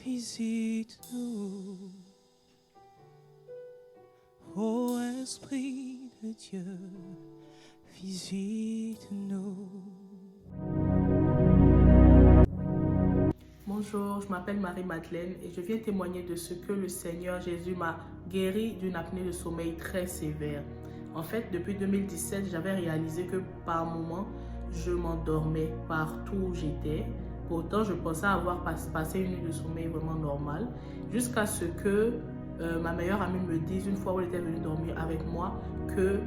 visite-nous. Ô Esprit de Dieu, visite-nous. Bonjour, je m'appelle Marie-Madeleine et je viens témoigner de ce que le Seigneur Jésus m'a guéri d'une apnée de sommeil très sévère. En fait, depuis 2017, j'avais réalisé que par moments, je m'endormais partout où j'étais. Pourtant, je pensais avoir passé une nuit de sommeil vraiment normale jusqu'à ce que ma meilleure amie me dise, une fois où elle était venue dormir avec moi, que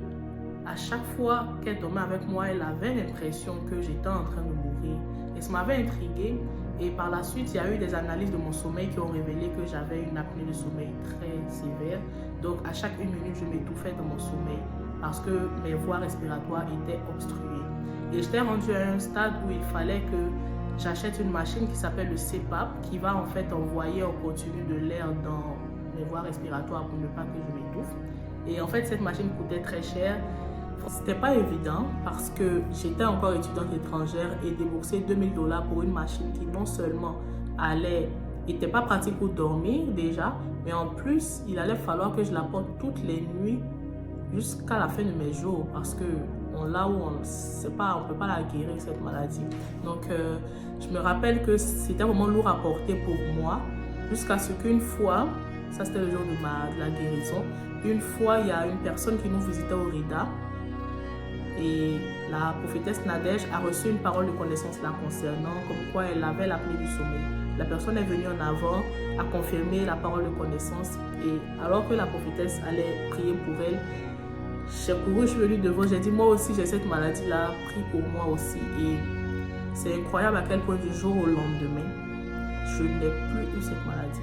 à chaque fois qu'elle dormait avec moi, elle avait l'impression que j'étais en train de mourir. Et ça m'avait intriguée. Et par la suite, il y a eu des analyses de mon sommeil qui ont révélé que j'avais une apnée de sommeil très sévère. Donc, à chaque 1 minute, je m'étouffais dans mon sommeil parce que mes voies respiratoires étaient obstruées. Et j'étais rendue à un stade où il fallait que j'achète une machine qui s'appelle le CPAP, qui va en fait envoyer en continu de l'air dans mes voies respiratoires pour ne pas que je m'étouffe. Et en fait, cette machine coûtait très cher. C'était pas évident parce que j'étais encore étudiante étrangère et débourser $2000 pour une machine qui non seulement était pas pratique pour dormir déjà, mais en plus, il allait falloir que je la porte toutes les nuits jusqu'à la fin de mes jours parce que on peut pas la guérir cette maladie. Donc, je me rappelle que c'était vraiment lourd à porter pour moi jusqu'à ce qu'une fois, ça c'était le jour de la guérison, une fois il y a une personne qui nous visitait au RIDA. Et la prophétesse Nadège a reçu une parole de connaissance la concernant, comme quoi elle avait l'apnée du sommeil. La personne est venue en avant, a confirmé la parole de connaissance. Et alors que la prophétesse allait prier pour elle, j'ai couru, je suis venue devant, j'ai dit moi aussi j'ai cette maladie-là, prie pour moi aussi. Et c'est incroyable à quel point du jour au lendemain, je n'ai plus eu cette maladie.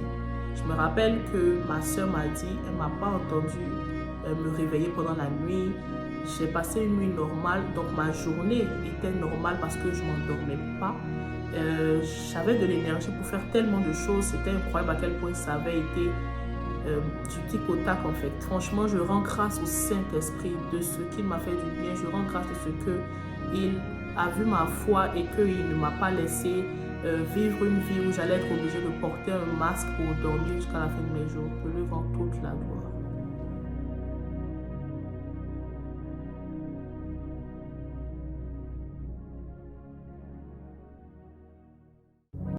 Je me rappelle que ma soeur m'a dit, elle ne m'a pas entendu me réveiller pendant la nuit. J'ai passé une nuit normale, donc ma journée était normale parce que je ne m'endormais pas. J'avais de l'énergie pour faire tellement de choses. C'était incroyable à quel point ça avait été du tic au tac en fait. Franchement, je rends grâce au Saint-Esprit de ce qu'il m'a fait du bien. Je rends grâce de ce qu'il a vu ma foi et qu'il ne m'a pas laissé vivre une vie où j'allais être obligée de porter un masque pour dormir jusqu'à la fin de mes jours. Je lui rends toute la gloire.